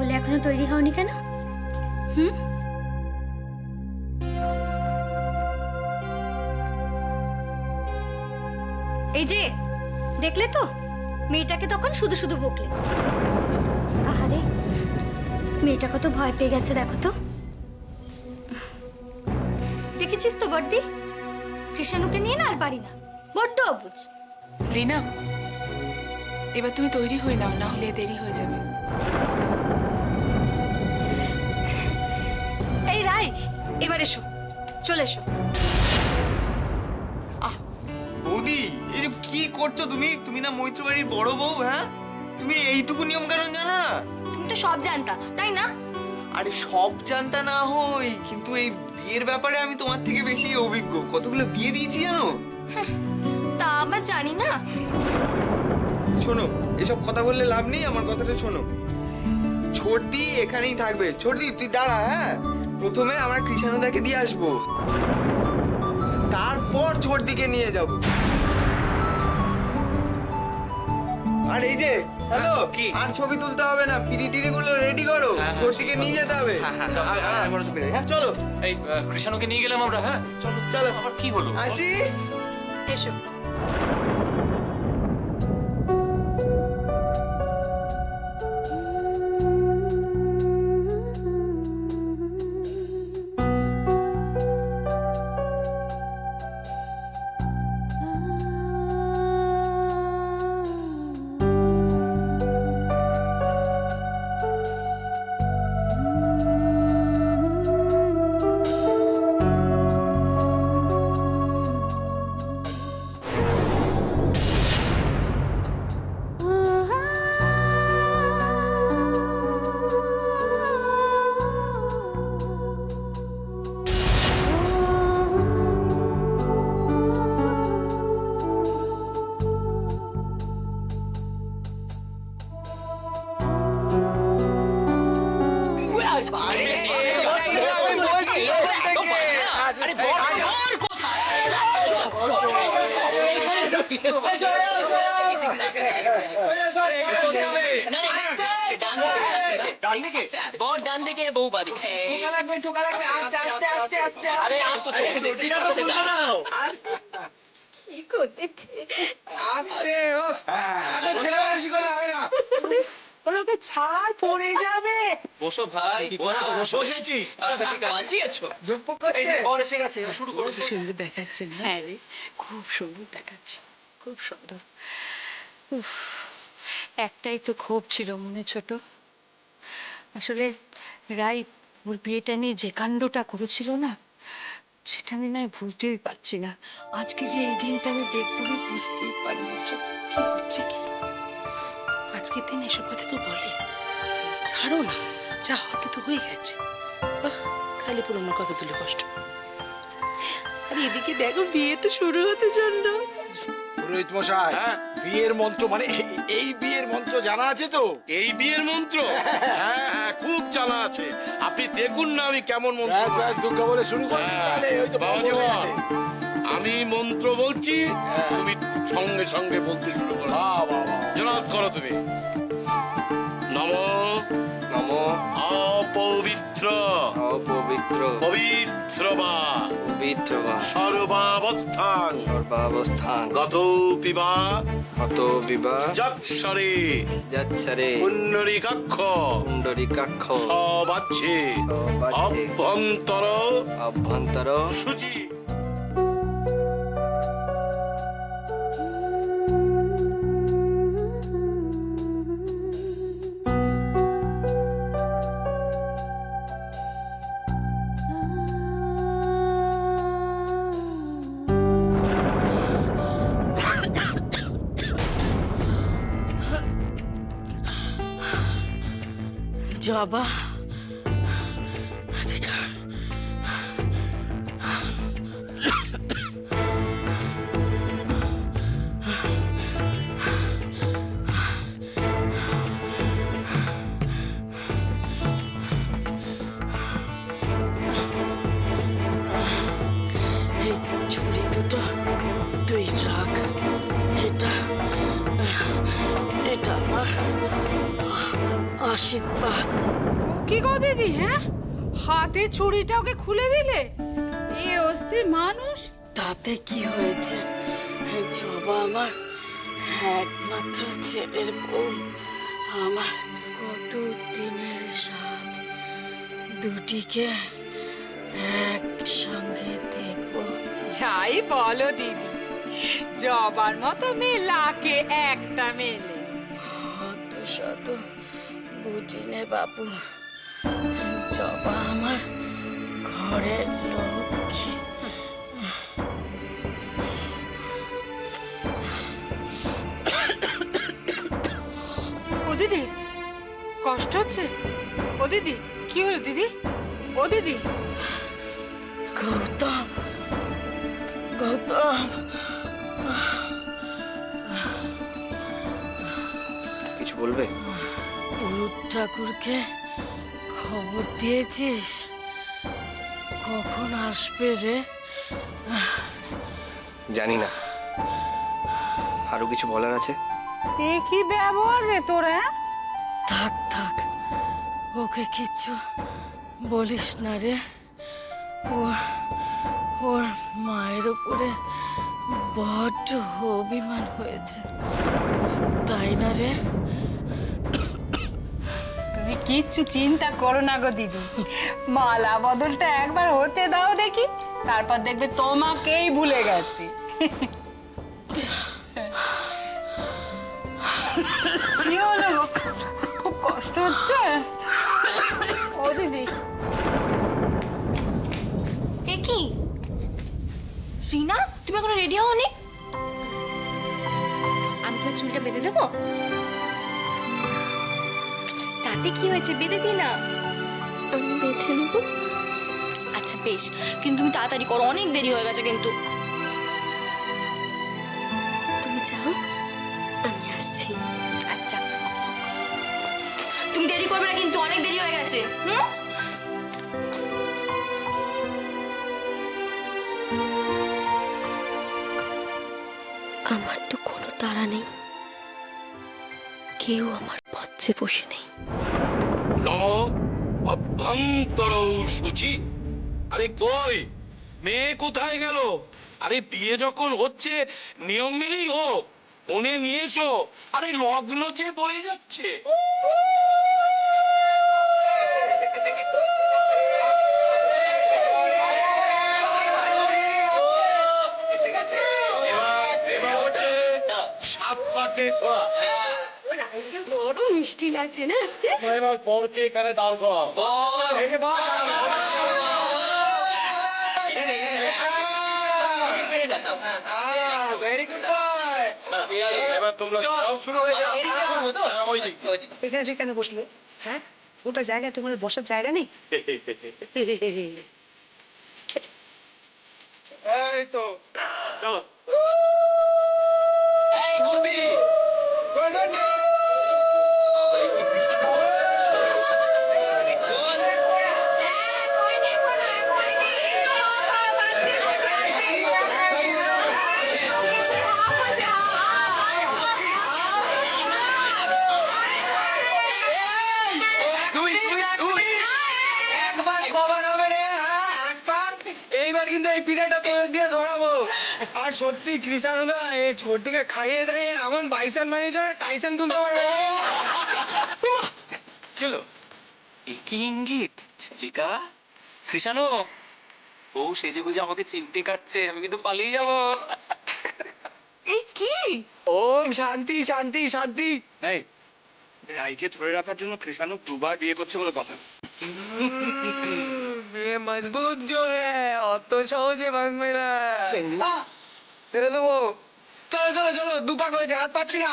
তাহলে এখনো তৈরি হওনি কেন? হুম? এই যে দেখলে তো, মেয়েটাকে তখন শুধু শুধু বকলে। আহারে, মেয়েটা কত ভয় পেয়ে গেছে দেখো তো। দেখেছিস তো বর্দি, কৃষাণুকে নিয়ে না আর পারি না, বড্ড অবুঝ। রিনা, এবার তুমি তৈরি হয়ে নাও, না হলে দেরি হয়ে যাবে। এই রাই, এবার এসো, চলে এসো। বৌদি, এই যে কি করছো তুমি? তুমি না মৈত্র বাড়ির বড় বউ, হ্যাঁ? তুমি এইটুকু নিয়ম কানুন জানো না? তুমি তো সব জানতা, তাই না? আরে সব জানতা না হই, কিন্তু এই বিয়ের ব্যাপারে আমি তোমার থেকে বেশি অভিজ্ঞ। কতগুলো বিয়ে দিয়েছি জানো? তা আবার জানি না। শোনো, এসব কথা বললে লাভ নেই, আমার কথাটা শোনো। ছোটদি এখানেই থাকবে। ছোটদি তুই দাঁড়া, হ্যাঁ? প্রথমে আমরা কৃষাণুদাকে দিয়ে আসবো, তারপর ছোটদিকে নিয়ে যাব। আর এই যে হ্যালো, কি? আর ছবি তুলতে হবে না, পিড়ি টিড়ি গুলো রেডি করো, ছোটদিকে নিয়ে যেতে হবে। চলো এই কৃষাণুকে নিয়ে গেলাম আমরা। হ্যাঁ চলো চলো। আবার কি হলো? আসি। এসো। আরে এটাই তো আমি বলছি তখন থেকে। আরে বর কোথায়? বর ডান দিকে, বউ বাদিকে। আরে আজ তো চোখে দেখতে পাচ্ছে না। কি করতেছে? আস্তে, ও এত ছেলে মানুষই করলে হবে না। ওকে ছাড়, পড়ে যাবে। বসো ভাই, বসো বসো। বসেছি। আচ্ছা ঠিক আছে, বাঁচিয়েছো। দুপ্প এই যে করছে। বর এসে গেছে, শুরু করো। সুন্দর দেখাচ্ছে না? হ্যাঁ রে, খুব সুন্দর দেখাচ্ছে, খুব সুন্দর। উফ, একটাই তো ক্ষোভ ছিল মনে ছোট, আসলে রাই ওর বিয়েটা নিয়ে যে কাণ্ডটা করেছিল না, সেটা আমি না ভুলতেই পারছি না। আজকে যে এই দিনটা আমি দেখবো আমি বুঝতেই পারি না কি হচ্ছে কি। আজকের দিন এসব কথা কেউ বলে? ছাড়ো না, যা হতে তো হয়ে গেছে। খালি পুরোনো কথা তুলে কষ্ট। আর এদিকে দেখো, বিয়ে তো শুরু হতে চললো। পুরোহিত মশাই, বিয়ের মন্ত্র মানে এই বিয়ের মন্ত্র জানা আছে তো? এই বিয়ের মন্ত্র? হ্যাঁ, খুব জানা আছে। আপনি দেখুন না আমি কেমন মন্ত্র। ব্যাস ব্যাস, দুর্গা বলে শুরু করুন। তাহলে ওই তো বাবাজি বসে বাবা, আছে। আমি মন্ত্র বলছি, তুমি সঙ্গে সঙ্গে বলতে শুরু করো। বাহ, বাহ, বাহ। জোরাত করো তুমি। নমো নমো অপবিত্র অপবিত্র পবিত্র বা পবিত্র বা সর্বাবস্থান সর্বাবস্থান গত পিবা হত বিবাহ যৎসরে যৎসরে পুণ্ডরীকাক্ষ পুণ্ডরীকাক্ষ সবাচ্ছে সবাচ্ছে অভ্যন্তর অভ্যন্তর শুচি। জবা, এই ছুরি দুটো তুই রাখ। এটা এটা আমার আশীর্বাদ। কি গো দিদি, হ্যাঁ হাতে চুড়িটা ওকে খুলে দিলে? এ অস্থির মানুষ। তাতে কি হয়েছে? জবা আমার একমাত্র ছেলের বউ, আমার কত দিনের সাথ, দুটিকে একসঙ্গে দেখবো। যাই বলো দিদি, জবার মতো মেয়ে লাকে একটা মেলে। অত শত বুঝি নে বাবু, জবা আমার ঘরের লক্ষ্মী। ও দিদি, কষ্ট হচ্ছে? ও দিদি, কি হলো দিদি? ও দিদি, গৌতম, গৌতম, কিছু বলবে? পুরুত ঠাকুরকে খবর দিয়েছিস? কখন আসবে রে? জানি না, আরো কিছু বলার আছে। এ কি ব্যবহার রে তোরা? থাক থাক, ওকে কিচ্ছু বলিস না রে। ওর মায়ের উপরে বড্ড অভিমান হয়েছে, তাই না রে? তুমি কিচ্ছু চিন্তা করো না গো দিদি, মালা বদলটা একবার হতে দাও দেখি, তারপর দেখবে তোমাকেই ভুলে গেছি। কি হলো গো? খুব কষ্ট হচ্ছে? ও দিদি, এ কি রিনা, তুমি এখনো রেডি হওনি? আমি তোমার চুলটা বেঁধে দেবো? তাতে কি হয়েছে, বেঁধে দিই না। আমি বেঁধে নেবো। আচ্ছা বেশ, কিন্তু তুমি তাড়াতাড়ি করো, অনেক দেরি হয়ে গেছে কিন্তু। তুমি যাও, আমি আসছি। আচ্ছা, তুমি দেরি করবে না কিন্তু, অনেক দেরি হয়ে গেছে। হুম? আমার তো কোনো তাড়া নেই, কেউ আমার পথে বসে নেই। অভ্যন্তর সূচি। আরে কই মেয়ে কোথায় গেল? আরে বিয়ে যখন হচ্ছে নিয়ম মেনেই হোক, কোণে নিয়ে এসো। আরে লগ্ন যে বয়ে যাচ্ছে। সাত পাকে বড় মিষ্টি লাগছে না আজকে। এবার পরকে এখানে দাঁড় করাও। এবার তোমরা যাও, শুরু হয়ে যাও। হ্যাঁ, ওই দিক। এখানে সেখানে বসলে, হ্যাঁ ওটা জায়গায় তোমার বসার জায়গা নেই। এই তো চলো। এইবার কিন্তু এই পিঠাটা তো দিয়ে ধরাবো। আর সত্যি কৃষাণদা এই ছোটটিকে খাইয়ে দেয় এমন বাইসন ম্যানেজার টাইসন তুলতে পারবে। চলো, একই ইঙ্গিত শিলিকা। কৃষাণু, ও সেজে গুজে আমাকে চিমটে কাটছে, আমি কিন্তু পালিয়ে যাবো। এই কি? ওম শান্তি শান্তি শান্তি। এই রাইকে ধরে রাখার জন্য কৃষাণু দুবার বিয়ে করছে বলে কথা। বিয়ে মজবুত জো হ্যায়, অত সহজে ভাঙবে না। ছেড়ে দেবো। চলো চলো চলো, দুপাক হয়েছে, আর পাচ্ছি না।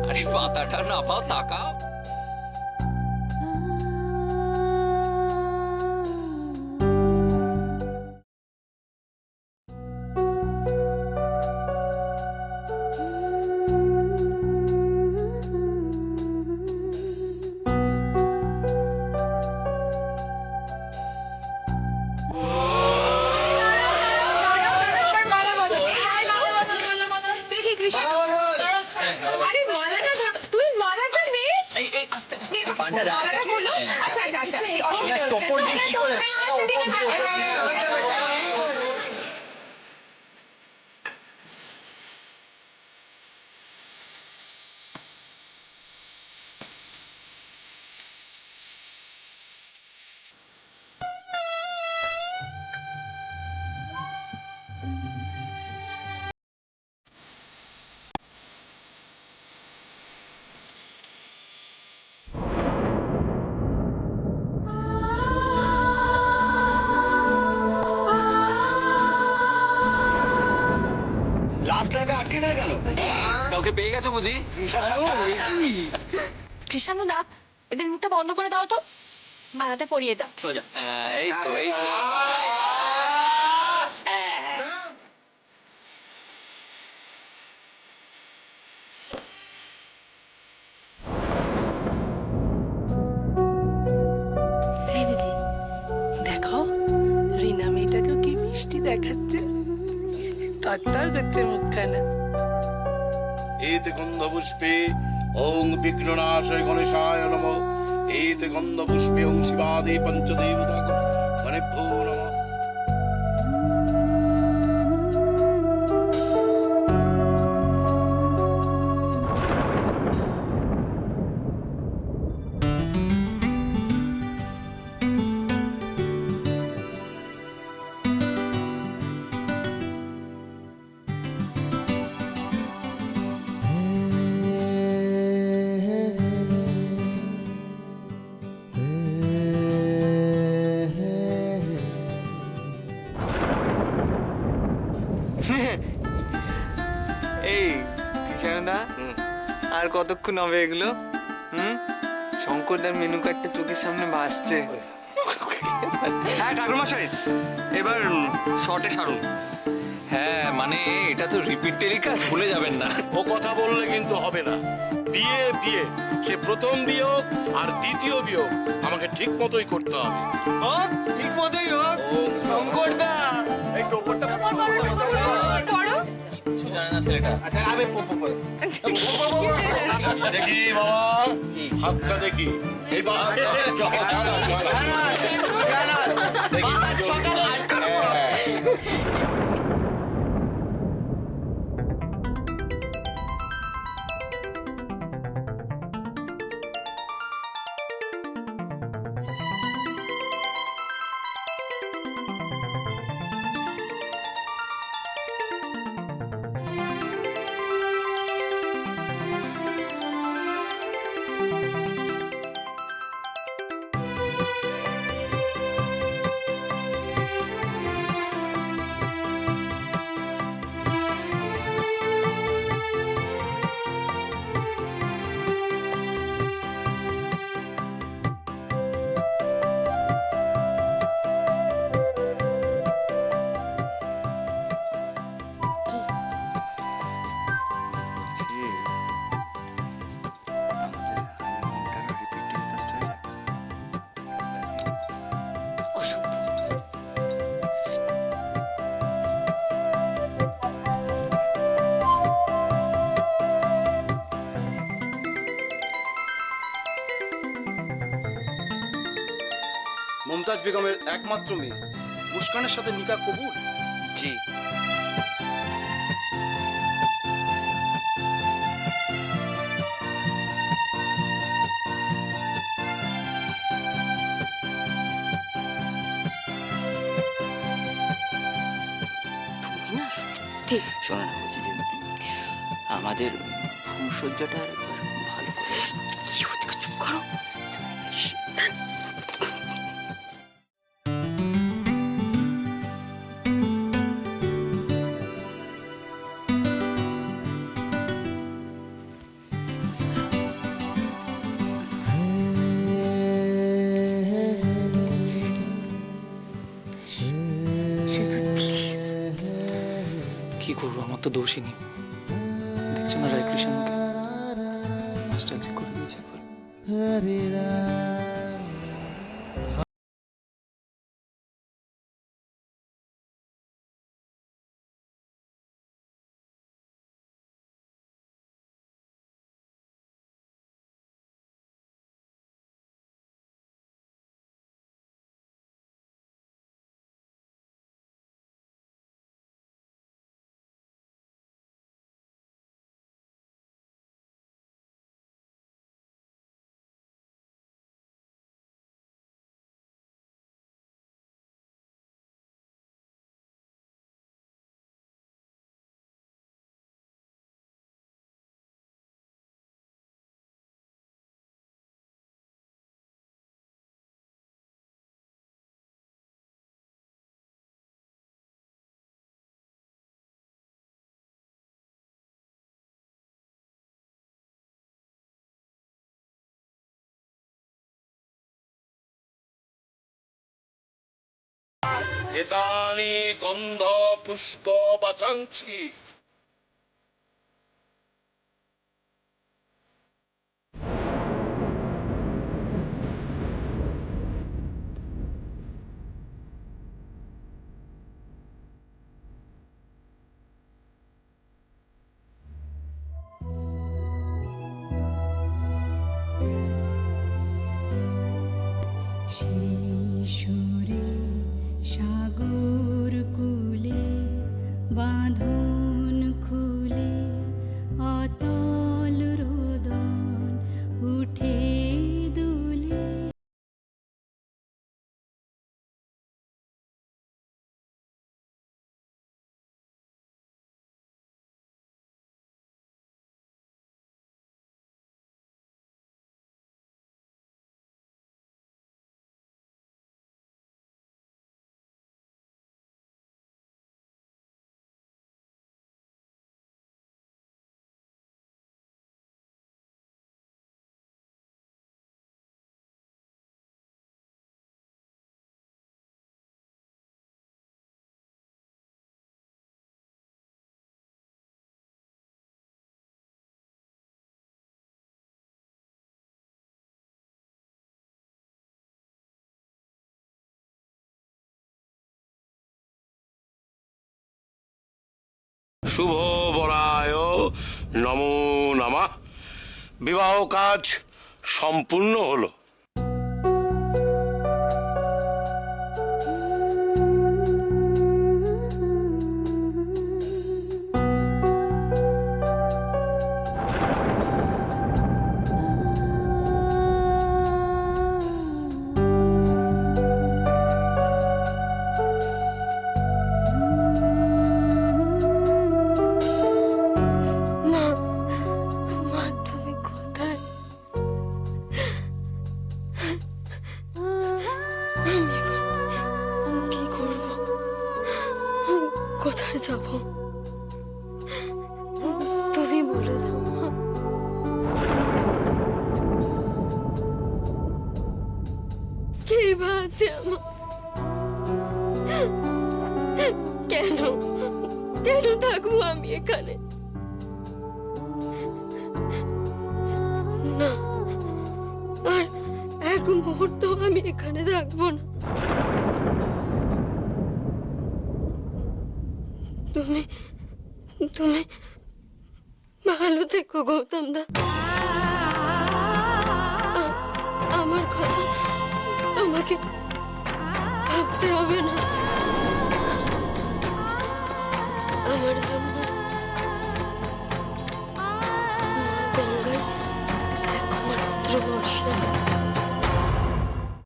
আরে পাতাটা না পাও, তাকাও। আচ্ছা আচ্ছা আচ্ছা এই অসুবিধা হচ্ছে লাস্ট লাইফে আটকে যায় কেন? কাউকে পেয়ে গেছো বুঝি? কৃষ্ণানু দা, এদের মুখটা বন্ধ করে দাও তো, মাথাতে পরিয়ে দাও। সোজা। এই তো এই তো। এই দিদি দেখো, রিনা মেয়েটাকেও কি মিষ্টি দেখাচ্ছে, তত্তর করছে মুখখানা। এতে গন্ধপুষ্পে ওং বিঘ্ননাশয় গণেশায় নমঃ। এতে গন্ধপুষ্পে ওং শিবাদি পঞ্চদেবতা গণেভ্যো নমঃ। এই কৃষ্ণদা, আর কতক্ষণ হবে এগুলো? শঙ্করদার মেনু কার্ডটা চোখের সামনে ভাসছে। হ্যাঁ ঠাকুরমশাই, এবার শর্টে সারুন। হ্যাঁ মানে এটা তো রিপিট টেলিকাস্ট, ভুলে যাবেন না। ও কথা বললে কিন্তু হবে না। বিয়ে বিয়ে, সে প্রথম বিয়োগ আর দ্বিতীয় বিয়োগ আমাকে ঠিক মতোই করতে হবে। হোক, ঠিক মতোই হোক। শঙ্করদা, এই টোপরটা কিছু জানে না ছেলেটা। দেখি বাবা, হাতটা দেখি। এই বাবা, মুমতাজ বেগমের একমাত্র মেয়ে মুস্কানের সাথে নিকাহ কবুল? জি। শোনো না, বলছি যে আমাদের ফুলসজ্জাটা একবার ভালো করে। কি হচ্ছে, চুপ করো। কি করবো, আমার তো দোষই নেই। দেখছো না রায় কৃষ্ণকে নস্টালজিক করে দিয়েছে একবার। এতানি গন্ধ পুষ্প বাচাংসি। সুরে সাগর কুলে বাঁধন খুলে অতল রোদন উঠে দুলে। শুভ বরায় নমো নমঃ। বিবাহ কাজ সম্পূর্ণ হলো। মা, তুমি কোথায়? আমি এখন কি করব? কোথায় যাব? তুমি বলে দাও মা। কে বা আছে আমার? কেন কেন থাকবো আমি এখানে? না, আর এক মুহূর্ত আমি এখানে থাকবো না। তুমি তুমি ভালো থেকো গৌতম দা।